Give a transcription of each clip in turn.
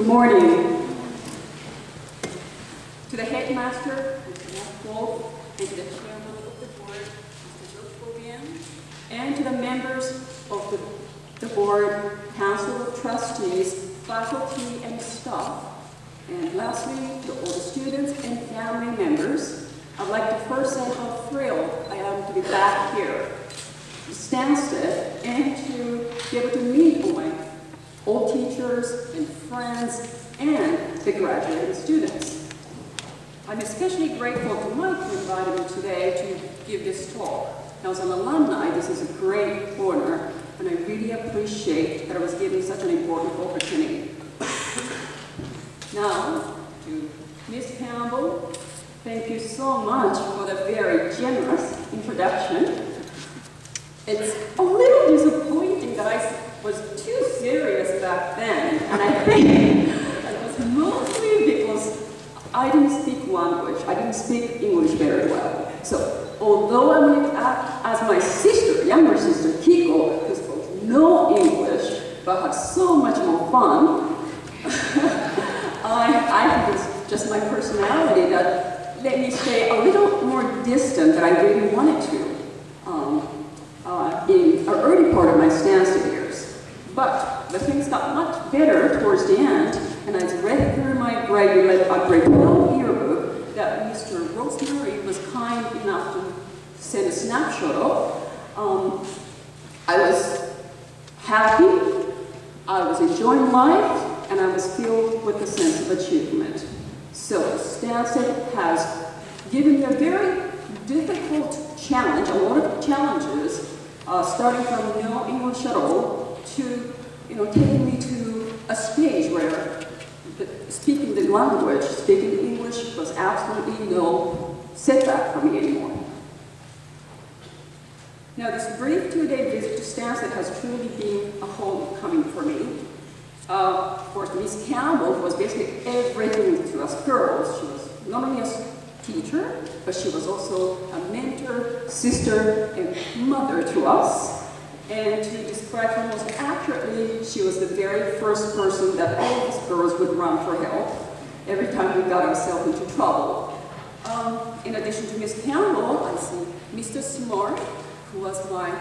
Good morning. To the headmaster, Mr. Wolf, and to the chairman of the board, Mr. Bobian, and to the members of the board, council of trustees, faculty, and staff. And lastly, to all the students and family members, I'd like to first say how thrilled I am to be back here to Stanstead and to be able to meet all my old teachers and friends and the graduating students. I'm especially grateful to Mike who invited me today to give this talk. Now, as an alumni, this is a great honor, and I really appreciate that I was given such an important opportunity. Now, to Ms. Campbell, thank you so much for the very generous introduction. It's a little disappointing that I was too serious back then, and I think it was mostly because I didn't speak language. I didn't speak English very well. So, although I went out as my sister, younger sister, Akiko, who spoke no English, but had so much more fun, I think it's just my personality that let me stay a little more distant than I really wanted to in the early part of my Stanstead years. But the things got much better towards the end, and I read through my grade 12 yearbook that Mr. Rosemary was kind enough to send a snapshot of. I was happy, I was enjoying life, and I was filled with a sense of achievement. So Stanstead has given me a very difficult challenge, a lot of challenges, starting from no English at all to, taking me to a stage where speaking the language, speaking English was absolutely no setback for me anymore. Now, this brief two-day visit to Stanstead has truly been a homecoming for me. Of course, Miss Campbell was basically everything to us girls. She was not only a teacher, but she was also a mentor, sister, and mother to us. And to describe her most accurately, she was the very first person that all of us girls would run for help every time we got ourselves into trouble. In addition to Miss Campbell, I see Mr. Smart, who was my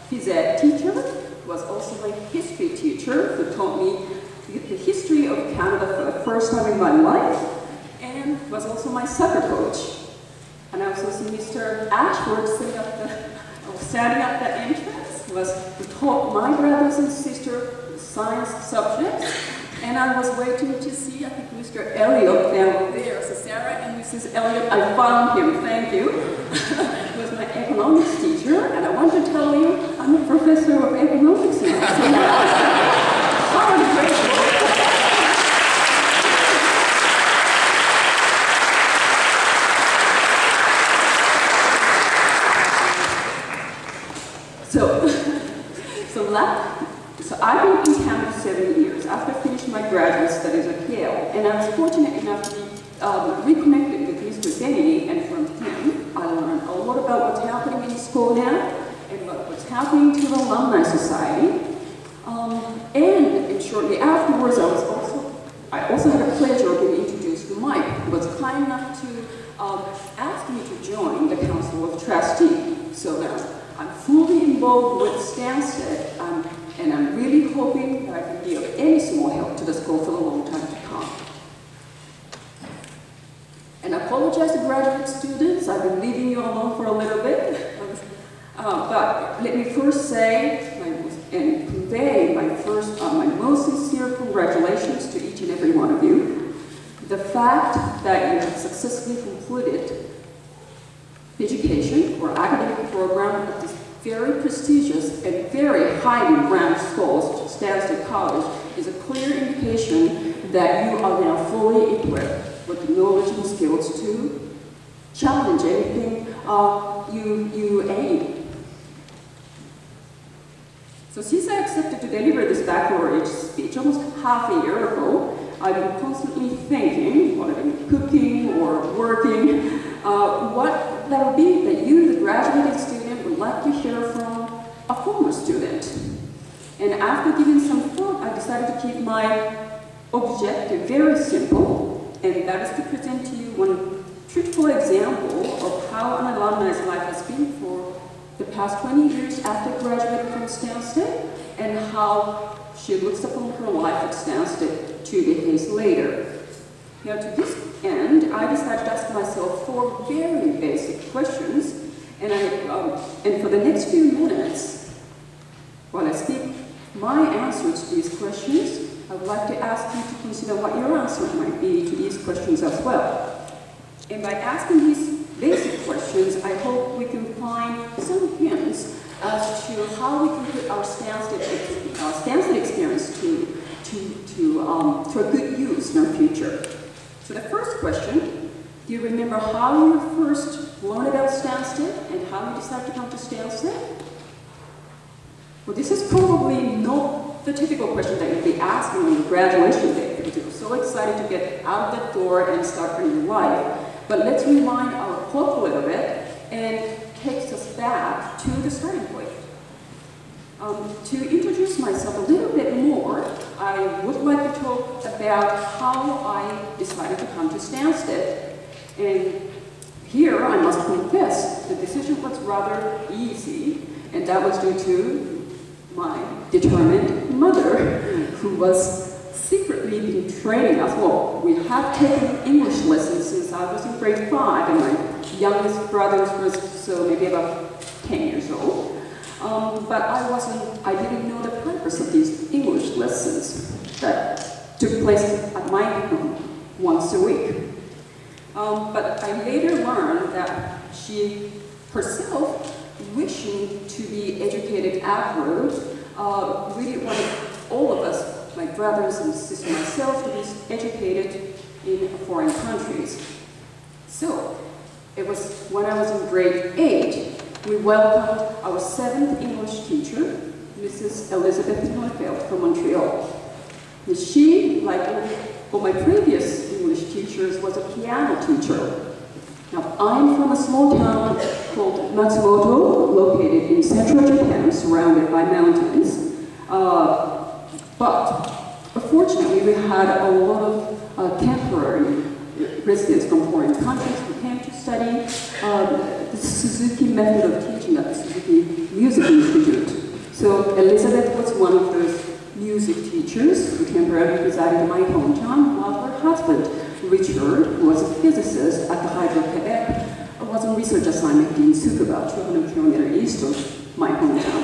phys ed teacher, who was also my history teacher, who taught me the history of Canada for the first time in my life, and was also my soccer coach. And I also see Mr. Ashford standing at the entrance, who taught my brothers and sisters the science subjects. And I was waiting to see, I think, Mr. Elliott down there. So Sarah and Mrs. Elliott, I found him, thank you. He was my economics teacher, and I want to tell you, I'm a professor of economics now. So grateful. So I've been in Canada 7 years after finishing my graduate studies at Yale, and I was fortunate enough to be reconnected with Mr. Kennedy, and from him I learned a lot about what's happening in school now and what's happening to the Alumni Society. And shortly afterwards, I also had a pleasure of being introduced to Mike, who was kind enough to ask me to join the Council of Trustees. So now I'm fully involved with Stanstead, and I'm really hoping that I can be of any small help to the school for a long time to come. And I apologize to graduate students, I've been leaving you alone for a little bit. But let me first say and convey my most sincere congratulations to each and every one of you. The fact that you have successfully concluded education or academic program at this very prestigious and very highly ranked school, such as Stanstead College, is a clear indication that you are now fully equipped with the knowledge and skills to challenge anything you aim. So since I accepted to deliver this baccalaureate speech almost half a year ago, I've been constantly thinking, whether I'm cooking or working, what that would be that you, the graduating student, would like to hear from a former student. And after giving some thought, I decided to keep my objective, very simple, and that is to present to you one truthful example of how an alumni's life has been for the past 20 years after graduating from Stanstead, and how she looks upon her life at Stanstead 2 decades later. Now, to this end, I decided to ask myself 4 very basic questions, and for the next few minutes, while I speak my answers to these questions, I would like to ask you to consider what your answer might be to these questions as well. And by asking these basic questions, I hope we can find some hints as to how we can put our Stanstead experience to a good use in our future. So the first question, do you remember how you first learned about Stanstead and how you decided to come to Stanstead? Well, this is probably not the typical question that you'd be asking on your graduation day, because you're so excited to get out of the door and start a new life. But let's rewind our clock a little bit and take us back to the starting point. To introduce myself a little bit more, I would like to talk about how I decided to come to Stanstead. And here I must confess, the decision was rather easy, and that was due to my determined mother, who was secretly been training us. Well, we have taken English lessons since I was in grade 5, and my youngest brother was maybe about 10 years old. But I didn't know the purpose of these English lessons that took place at my home once a week. But I later learned that she herself, wishing to be educated abroad, really wanted all of us, my brothers and sister, myself, to be educated in foreign countries. So it was when I was in grade 8, we welcomed our 7th English teacher, Mrs. Elizabeth Neufeld from Montreal. And she, like all my previous English teachers, was a piano teacher. Now, I'm from a small town called Matsumoto, located in central Japan, surrounded by mountains. But fortunately, we had a lot of temporary residents from foreign countries who came to study the Suzuki method of teaching at the Suzuki Music Institute. So Elizabeth was one of those music teachers who temporarily resided in my hometown, while her husband, Richard, who was a physicist at the Hydro-Quebec, was on research assignment in Tsukuba, 200 kilometers east of my hometown.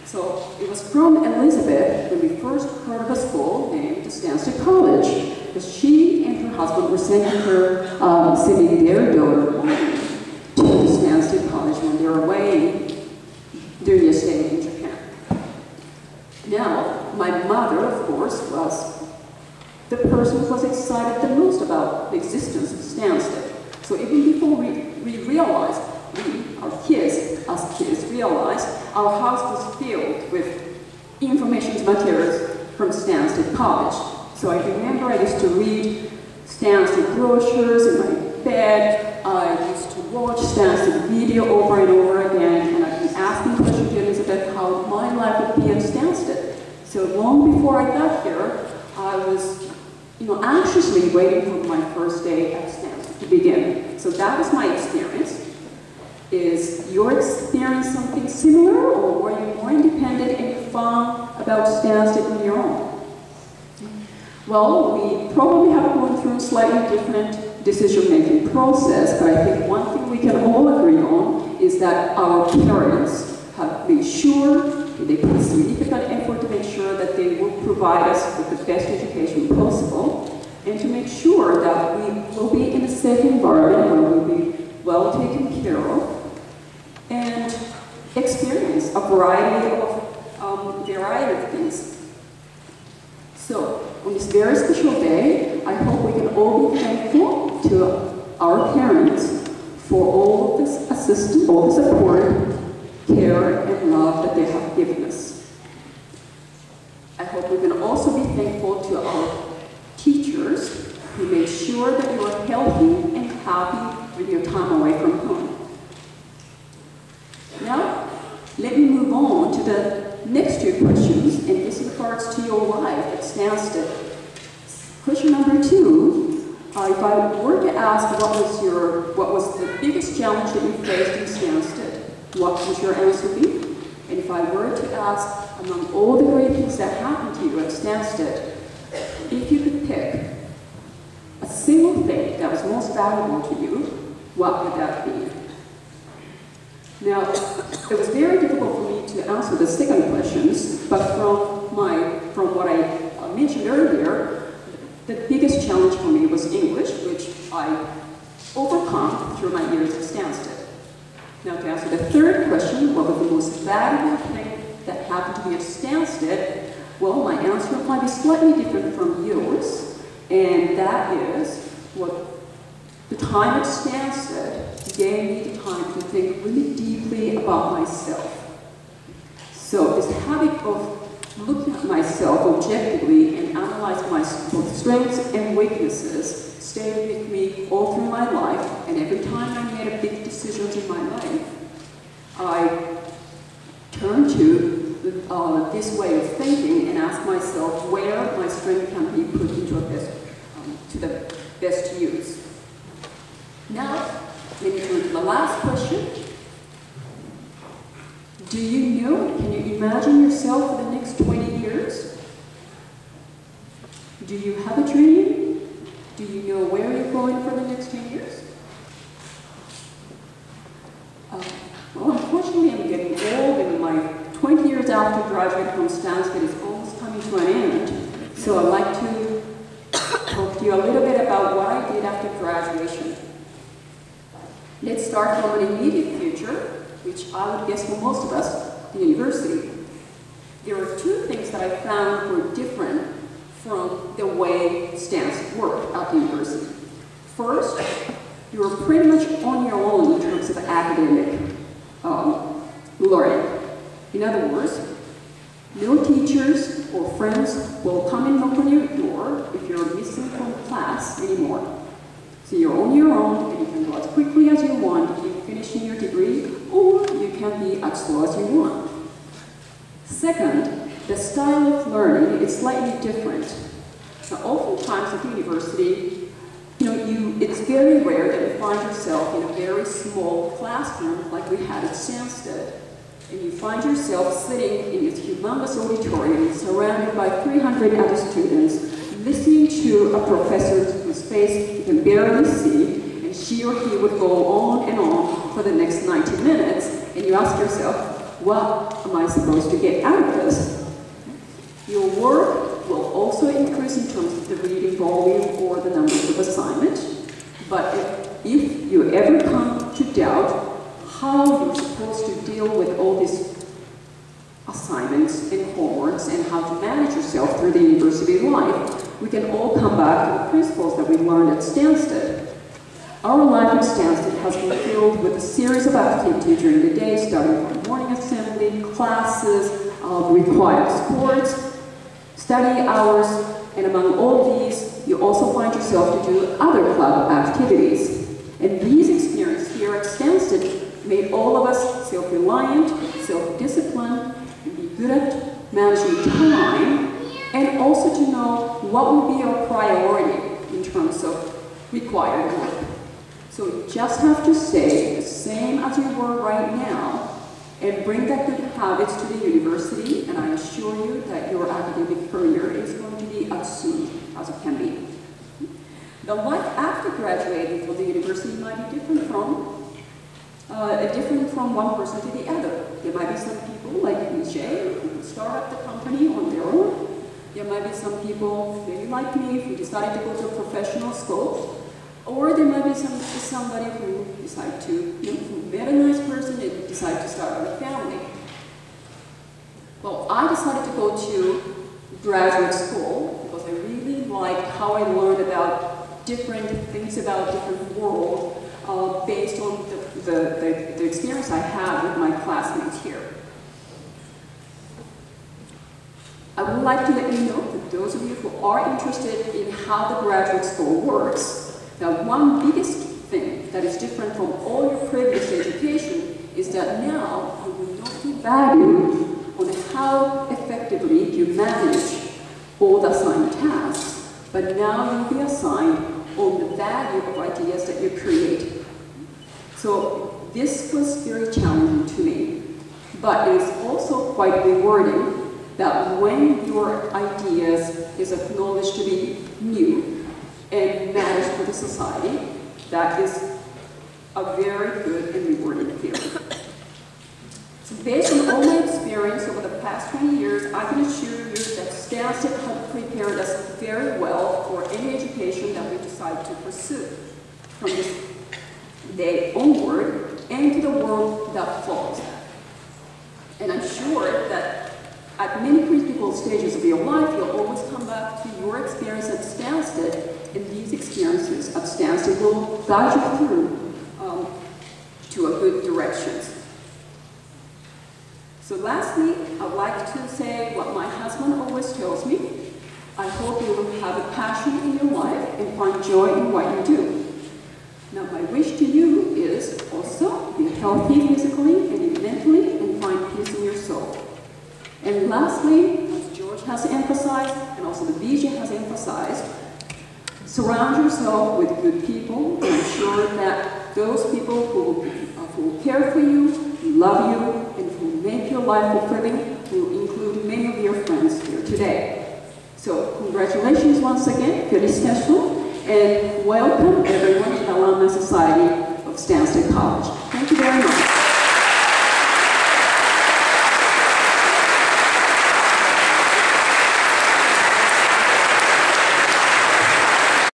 So it was from Elizabeth when we first heard of a school named Stanstead College, because she and her husband were sending their daughter to Stanstead College when they were away during their stay in Japan. Now, my mother, of course, was the person who was excited the most about the existence of Stanstead. So even before we realized, us kids realized, our house was filled with information materials from Stanstead College. So I remember I used to read Stanstead brochures in my bed. I used to watch Stanstead video over and over again, and I'd be asking questions to Elizabeth how my life would be at Stanstead. So long before I got here, I was anxiously waiting for my first day at Stanstead to begin. So that was my experience. Is your experience something similar, or were you more independent and fun about Stanstead on your own? Well, we probably have gone through a slightly different decision-making process, but I think one thing we can all agree on is that our parents have made sure, they put significant effort to make sure that they will provide us with the best education possible, and to make sure that we will be in a safe environment where we'll be well taken care of, and experience a variety of things. So, on this very special day, I hope we can all be thankful to our parents for all of this assistance, all the support, care, and love that they have given us. I hope we can also be thankful to our teachers who made sure that you are healthy and happy with your time away from home. Now, let me move on to the next 2 questions, and this regards to your life at Stanstead. Question number 2, if I were to ask what was the biggest challenge that you faced in Stanstead, what would your answer be? And if I were to ask, among all the great things that happened to you at Stanstead, if you could pick a single thing that was most valuable to you, what would that be? Now, it was very difficult for me to answer the second questions, but from what I mentioned earlier, the biggest challenge for me was English, which I overcome through my years at Stanstead. Now, to answer the third question, what was the most valuable thing that happened to me at Stanstead? Well, my answer might be slightly different from yours, and that is what the time at Stanstead gave me the time to think really deeply about myself. So this habit of looking at myself objectively and analyzing my both strengths and weaknesses stayed with me all through my life, and every time I made a big decisions in my life, I turned to this way of thinking and asked myself where my strength can be put into the best use. Now, let me turn to the last question. Do you know, can you imagine yourself for the next 20 years? Do you have a dream? Do you know where you're going for the next 10 years? Well, unfortunately, I'm getting old, and my 20 years after graduating from Stanstead is almost coming to an end. So I'd like to talk to you a little bit about what I did after graduation. Let's start from an immediate future, which I would guess for most of us, the university. There are two things that I found were different from the way Stanstead worked at the university. First, you were pretty much on your own in terms of academic learning. In other words, no teachers or friends will come and knock on your door if you're missing from class anymore. So you're on your own, and you can go as quickly as you want in finishing your degree, or you can be as slow as you want. Second, the style of learning is slightly different. Now, oftentimes at the university, it's very rare that you find yourself in a very small classroom like we had at Stanstead. And you find yourself sitting in this humongous auditorium surrounded by 300 other students, listening to a professor whose face you can barely see, and she or he would go on and on for the next 90 minutes, and you ask yourself, what am I supposed to get out of this? Your work will also increase in terms of the reading volume or the numbers of assignment, but if you ever come to doubt how you're supposed to deal with all these assignments and homeworks and how to manage yourself through the university life, we can all come back to the principles that we learned at Stanstead. Our life at Stanstead has been filled with a series of activities during the day, starting from morning assembly, classes, required sports, study hours, and among all these, you also find yourself to do other club activities. And these experiences here at Stanstead made all of us self-reliant, self-disciplined, and be good at managing time, and also to know what would be our priority in terms of required work. So you just have to stay the same as you were right now and bring that good habits to the university, and I assure you that your academic career is going to be as soon as it can be. The life after graduating from the university might be different from one person to the other. There might be some people like EJ who start up the company on their own. There might be some people, maybe like me, who decided to go to a professional school. Or there might be somebody who decided to, who met a nice person and decided to start a family. Well, I decided to go to graduate school because I really liked how I learned about different things about different world based on the experience I had with my classmates here. I would like to let you know that those of you who are interested in how the graduate school works, that one biggest thing that is different from all your previous education is that now you will not be valued on how effectively you manage all the assigned tasks, but now you'll be assigned on the value of ideas that you create. So this was very challenging to me, but it is also quite rewarding that when your ideas is acknowledged to be new and matters for the society, that is a very good and rewarding feeling. So based on all my experience over the past 20 years, I can assure you that Stanstead has prepared us very well for any education that we decide to pursue from this day onward and to the world that follows. And I'm sure that at many critical stages of your life, you'll always come back to your experience at Stanstead, and these experiences at Stanstead will guide you through to a good directions. So lastly, I'd like to say what my husband always tells me. I hope you will have a passion in your life and find joy in what you do. Now my wish to you is also be healthy physically and mentally and find peace in your soul. And lastly, as George has emphasized, and also the BJ has emphasized, surround yourself with good people and ensure that those people who will care for you, love you, and who will make your life fulfilling will include many of your friends here today. So congratulations once again, felicitations, and welcome everyone to the Alumni Society of Stanstead College. Thank you very much.